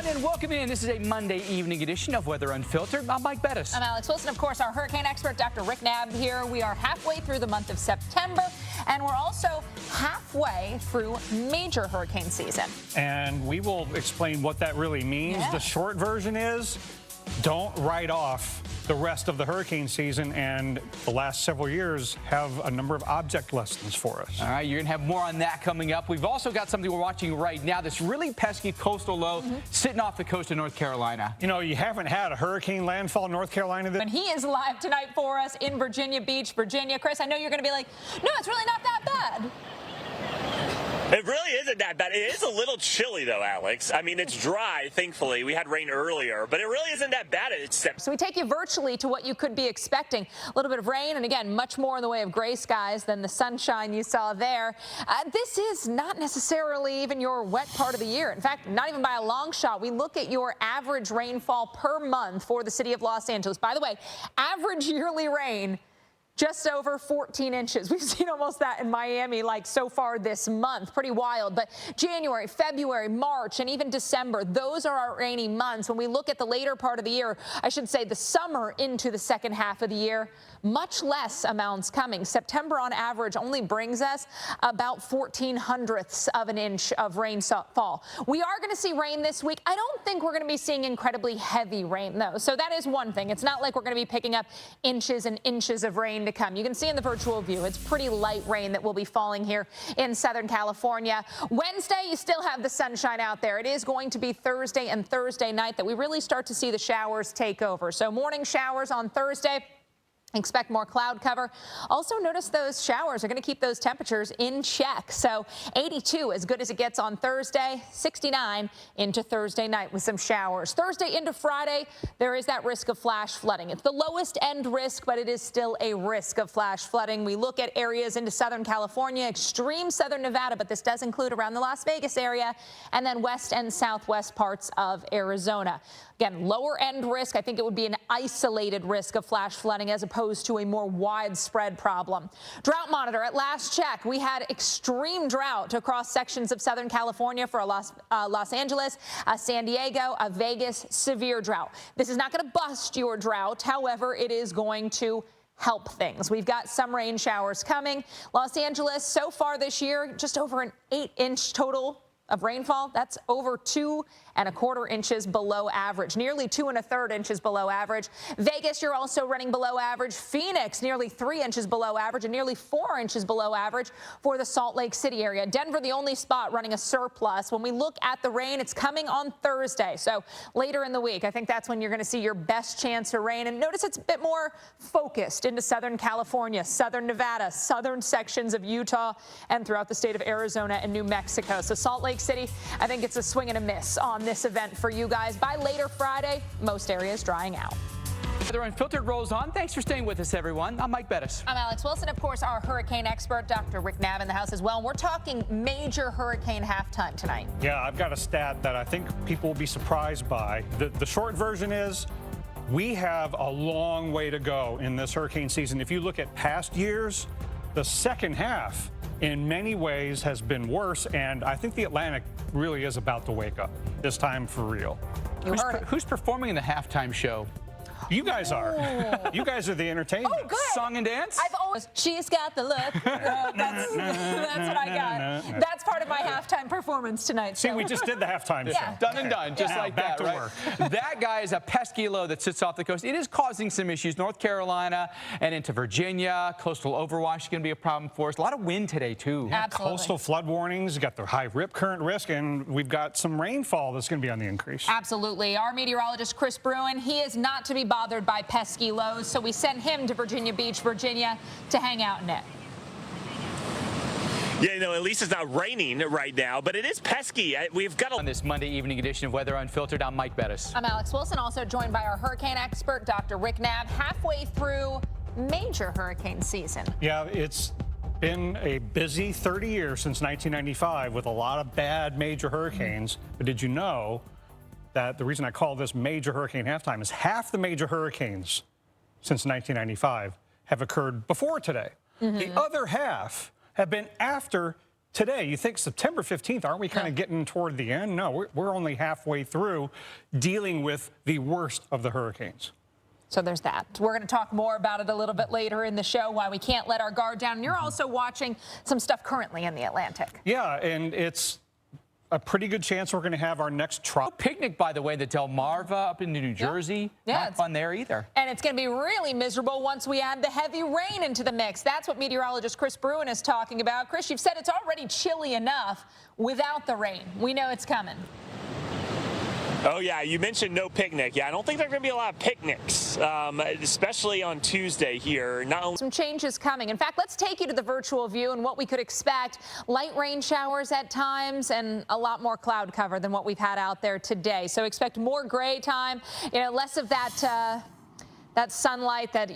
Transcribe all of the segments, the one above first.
and welcome in. This is a Monday evening edition of Weather Unfiltered. I'm Mike Bettis. I'm Alex Wilson. Of course, our hurricane expert, Dr. Rick Knabb, here. We are halfway through the month of September, and we're also halfway through major hurricane season. And we will explain what that really means. Yeah. The short version is don't write off the rest of the hurricane season, and the last several years have a number of object lessons for us. All right, you're going to have more on that coming up. We've also got something we're watching right now, this really pesky coastal low sitting off the coast of North Carolina. You know, you haven't had a hurricane landfall in North Carolina. And he is live tonight for us in Virginia Beach, Virginia. Chris, I know you're going to be like, no, it's really not that bad. It really isn't that bad. It is a little chilly, though, Alex. I mean, it's dry, thankfully. We had rain earlier, but it really isn't that bad. So we take you virtually to what you could be expecting. A little bit of rain, and again, much more in the way of gray skies than the sunshine you saw there. This is not necessarily even your wet part of the year. In fact, not even by a long shot. We look at your average rainfall per month for the city of Los Angeles. By the way, average yearly rain, just over 14 inches. We've seen almost that in Miami, like so far this month. Pretty wild. But January, February, March, and even December, those are our rainy months. When we look at the later part of the year, I should say the summer into the second half of the year, much less amounts coming. September on average only brings us about 14/100ths of an inch of rainfall. We are going to see rain this week. I don't think we're going to be seeing incredibly heavy rain, though. So that is one thing. It's not like we're going to be picking up inches and inches of rain to come. You can see in the virtual view, it's pretty light rain that will be falling here in Southern California. Wednesday, you still have the sunshine out there. It is going to be Thursday and Thursday night that we really start to see the showers take over. So morning showers on Thursday. Expect more cloud cover. Also notice those showers are going to keep those temperatures in check. So 82 as good as it gets on Thursday, 69 into Thursday night with some showers. Thursday into Friday, there is that risk of flash flooding. It's the lowest end risk, but it is still a risk of flash flooding. We look at areas into Southern California, extreme Southern Nevada, but this does include around the Las Vegas area, and then west and southwest parts of Arizona. Again, lower end risk. I think it would be an isolated risk of flash flooding as opposed to a more widespread problem. Drought monitor at last check, we had extreme drought across sections of Southern California for Los Angeles, San Diego, Vegas, severe drought. This is not going to bust your drought. However, it is going to help things. We've got some rain showers coming. Los Angeles so far this year, just over an 8-inch total of rainfall. That's over 2 1/4 inches below average, nearly 2 1/3 inches below average. Vegas, you're also running below average. Phoenix, nearly 3 inches below average, and nearly 4 inches below average for the Salt Lake City area. Denver, the only spot running a surplus. When we look at the rain, it's coming on Thursday. So later in the week, I think that's when you're going to see your best chance of rain. And notice it's a bit more focused into Southern California, Southern Nevada, southern sections of Utah, and throughout the state of Arizona and New Mexico. So Salt Lake City, I think it's a swing and a miss on this event for you guys. By later Friday, most areas drying out. Weather Unfiltered rolls on. Thanks for staying with us, everyone. I'm Mike Bettis. I'm Alex Wilson. Of course, our hurricane expert, Dr. Rick Knabb, in the house as well. And we're talking major hurricane halftime tonight. Yeah, I've got a stat that I think people will be surprised by. The short version is we have a long way to go in this hurricane season. If you look at past years, the second half in many ways has been worse, and I think the Atlantic really is about to wake up this time for real. Who's performing in the halftime show? You guys are. You guys are the entertainment. Oh, good. Song and dance? I've always, she's got the look. That's what I got. That's part of my halftime performance tonight. See, we just did the halftime show. Done and done, just Now, like back that, to right? work. That guy is a pesky low that sits off the coast. It is causing some issues. North Carolina and into Virginia. Coastal overwash is going to be a problem for us. A lot of wind today, too. Absolutely. Coastal flood warnings, got the high rip current risk, and we've got some rainfall that's going to be on the increase. Absolutely. Our meteorologist, Chris Bruin, he is not to be bothered by pesky lows, so we sent him to Virginia Beach, Virginia, to hang out in it. Yeah, you know, at least it's not raining right now, but it is pesky. We've got On this Monday evening edition of Weather Unfiltered, I'm Mike Bettis. I'm Alex Wilson, also joined by our hurricane expert, Dr. Rick Knabb, halfway through major hurricane season. Yeah, it's been a busy 30 years since 1995 with a lot of bad major hurricanes. But did you know that the reason I call this major hurricane halftime is half the major hurricanes since 1995 have occurred before today. The other half have been after today. You think September 15th, aren't we kind of getting toward the end? No, we're only halfway through dealing with the worst of the hurricanes. So there's that. We're going to talk more about it a little bit later in the show, why we can't let our guard down. And you're also watching some stuff currently in the Atlantic. Yeah, and it's a pretty good chance we're going to have our next Picnic, by the way, the Delmarva up in New Jersey. Yeah, Not fun there either. And it's going to be really miserable once we add the heavy rain into the mix. That's what meteorologist Chris Bruin is talking about. Chris, you've said it's already chilly enough without the rain. We know it's coming. Oh, yeah, you mentioned no picnic. Yeah, I don't think there are going to be a lot of picnics, especially on Tuesday here. Not only some changes coming. In fact, let's take you to the virtual view and what we could expect. Light rain showers at times and a lot more cloud cover than what we've had out there today. So expect more gray time, less of that that sunlight that,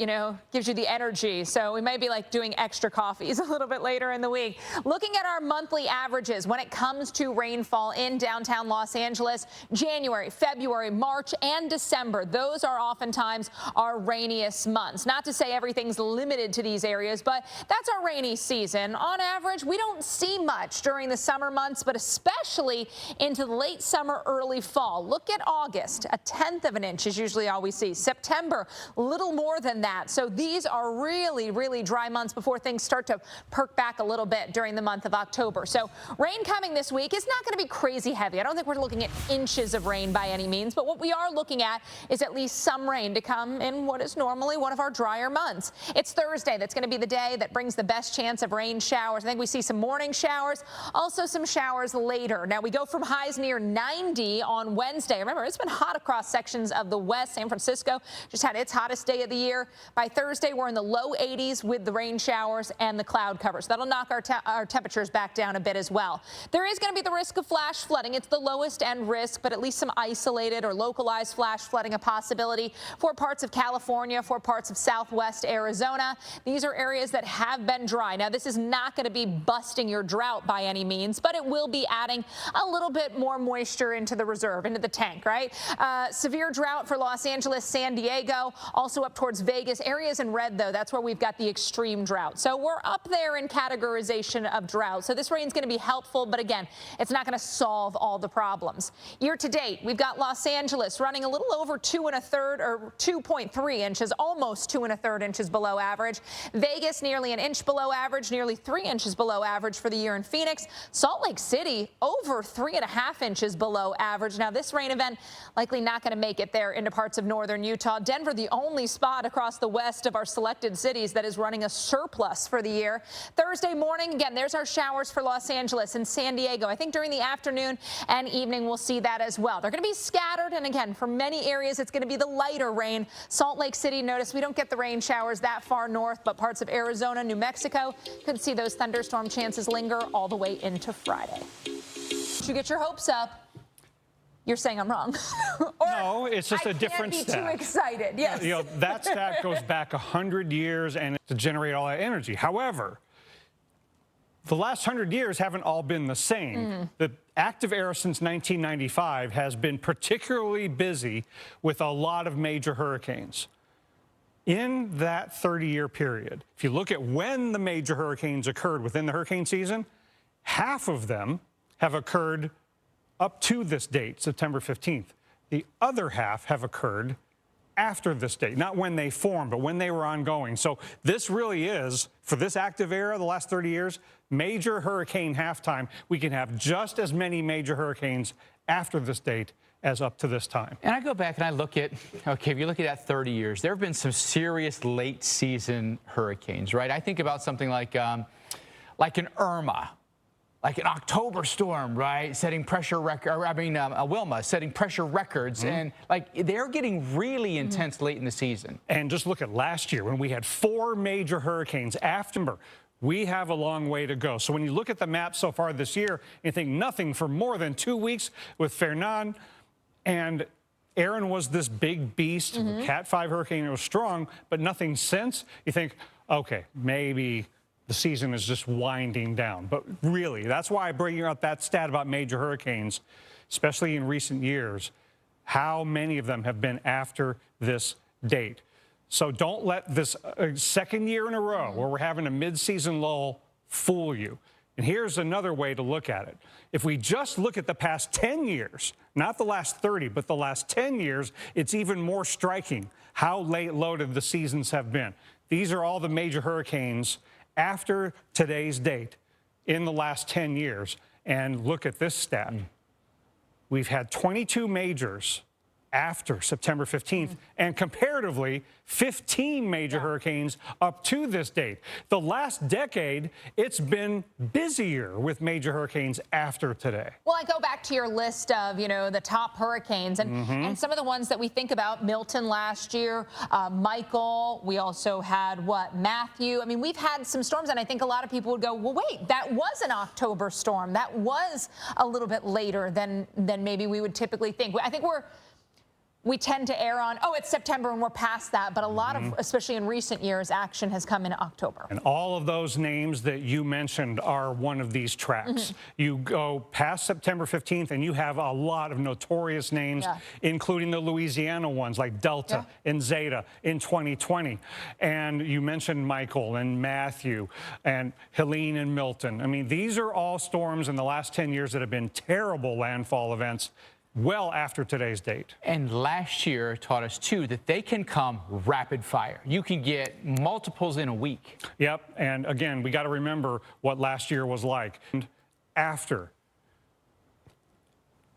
gives you the energy. So we may be like doing extra coffees a little bit later in the week. Looking at our monthly averages when it comes to rainfall in downtown Los Angeles, January, February, March, and December, those are oftentimes our rainiest months. Not to say everything's limited to these areas, but that's our rainy season. On average, we don't see much during the summer months, but especially into the late summer, early fall. Look at August. 1/10 of an inch is usually all we see. September, little more than that. So these are really, really dry months before things start to perk back a little bit during the month of October. So rain coming this week is not going to be crazy heavy. I don't think we're looking at inches of rain by any means, but what we are looking at is at least some rain to come in what is normally one of our drier months. It's Thursday. That's going to be the day that brings the best chance of rain showers. I think we see some morning showers, also some showers later. Now we go from highs near 90 on Wednesday. Remember, it's been hot across sections of the West. San Francisco just had its hottest day of the year. By Thursday, we're in the low 80s with the rain showers and the cloud cover. So that'll knock our temperatures back down a bit as well. There is going to be the risk of flash flooding. It's the lowest end risk, but at least some isolated or localized flash flooding a possibility for parts of California, for parts of southwest Arizona. These are areas that have been dry. Now, this is not going to be busting your drought by any means, but it will be adding a little bit more moisture into the reserve, into the tank, right? Severe drought for Los Angeles, San Diego, also up towards Vegas. Areas in red, though, that's where we've got the extreme drought. So we're up there in categorization of drought. So this rain's going to be helpful, but again, it's not going to solve all the problems. Year to date, we've got Los Angeles running a little over 2 1/3 or 2.3 inches, almost 2 1/3 inches below average. Vegas nearly an inch below average, nearly 3 inches below average for the year in Phoenix. Salt Lake City over 3.5 inches below average. Now this rain event likely not going to make it there into parts of northern Utah. Denver, the only spot across the west of our selected cities that is running a surplus for the year. Thursday morning, again, there's our showers for Los Angeles and San Diego. I think during the afternoon and evening, we'll see that as well. They're going to be scattered, and again, for many areas, it's going to be the lighter rain. Salt Lake City, notice we don't get the rain showers that far north, but parts of Arizona, New Mexico could see those thunderstorm chances linger all the way into Friday. You get your hopes up. You're saying I'm wrong. Or no, it's just a different stat. I stat. can't be too excited. Yes. That stat goes back 100 years and to generate all that energy. However, the last 100 years haven't all been the same. The active era since 1995 has been particularly busy with a lot of major hurricanes. In that 30-year period, if you look at when the major hurricanes occurred within the hurricane season, half of them have occurred up to this date, September 15th. The other half have occurred after this date, not when they formed, but when they were ongoing. So this really is, for this active era, the last 30 years, major hurricane halftime. We can have just as many major hurricanes after this date as up to this time. And I go back and I look at, okay, if you look at that 30 years, there have been some serious late season hurricanes, right? I think about something like an Irma, like an October storm, right? Setting pressure record, a Wilma setting pressure records. And like they're getting really intense late in the season. And just look at last year when we had 4 major hurricanes after. We have a long way to go. So when you look at the map so far this year, you think nothing for more than 2 weeks with Fernan, and Aaron was this big beast, Cat 5 hurricane, it was strong, but nothing since. You think, okay, maybe the season is just winding down. But really, that's why I bring up that stat about major hurricanes, especially in recent years, how many of them have been after this date. So don't let this second year in a row where we're having a mid-season lull fool you. And here's another way to look at it. If we just look at the past 10 years, not the last 30, but the last 10 years, it's even more striking how late loaded the seasons have been. These are all the major hurricanes after today's date in the last 10 years. And look at this stat. We've had 22 majors after September 15th, and comparatively, 15 major hurricanes up to this date. The last decade, it's been busier with major hurricanes after today. Well, I go back to your list of, the top hurricanes and some of the ones that we think about. Milton last year, Michael. We also had, Matthew. I mean, we've had some storms, and I think a lot of people would go, well, wait, that was an October storm. That was a little bit later than maybe we would typically think. I think we tend to err on, it's September and we're past that. But a lot of, especially in recent years, action has come in October. And all of those names that you mentioned are one of these tracks. You go past September 15th and you have a lot of notorious names, including the Louisiana ones like Delta and Zeta in 2020. And you mentioned Michael and Matthew and Helene and Milton. I mean, these are all storms in the last 10 years that have been terrible landfall events well after today's date. And last year taught us, too, that they can come rapid fire. You can get multiples in a week. Yep. And again, we got to remember what last year was like. And after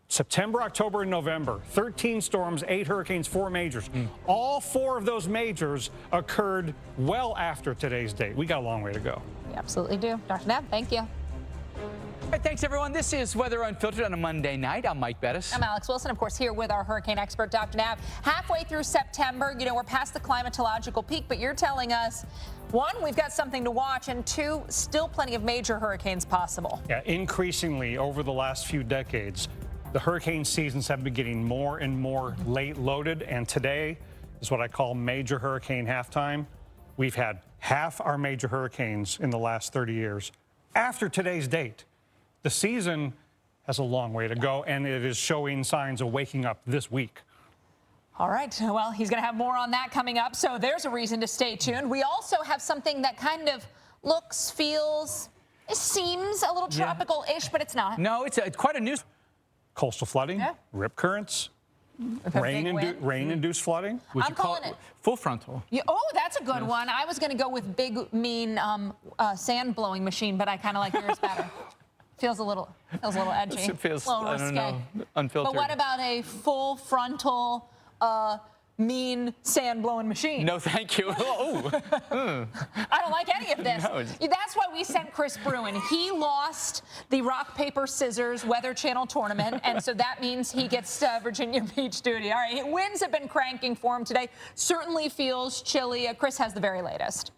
September, October, and November, 13 storms, 8 hurricanes, 4 majors. All 4 of those majors occurred well after today's date. We got a long way to go. We absolutely do. Dr. Knapp, thank you. All right, thanks, everyone. This is Weather Unfiltered on a Monday night. I'm Mike Bettis. I'm Alex Wilson, of course, here with our hurricane expert, Dr. Knapp. Halfway through September, we're past the climatological peak, but you're telling us, 1, we've got something to watch, and 2, still plenty of major hurricanes possible. Yeah, increasingly over the last few decades, the hurricane seasons have been getting more and more late loaded, and today is what I call major hurricane halftime. We've had half our major hurricanes in the last 30 years after today's date. The season has a long way to go, and it is showing signs of waking up this week. All right. Well, he's going to have more on that coming up, so there's a reason to stay tuned. We also have something that kind of looks, feels, seems a little tropical-ish, but it's not. No, it's quite a new... Coastal flooding, rip currents, rain-induced flooding. Would you call it full frontal? That's a good one. I was going to go with big, mean sand-blowing machine, but I kind of like yours better. Feels a little edgy. It feels, a little I risque. don't know, unfiltered. But what about a full frontal, mean sand-blowing machine? No, thank you. I don't like any of this. No, that's why we sent Chris Bruin. He lost the rock, paper, scissors Weather Channel tournament, and so that means he gets Virginia Beach duty. All right, winds have been cranking for him today. Certainly feels chilly. Chris has the very latest.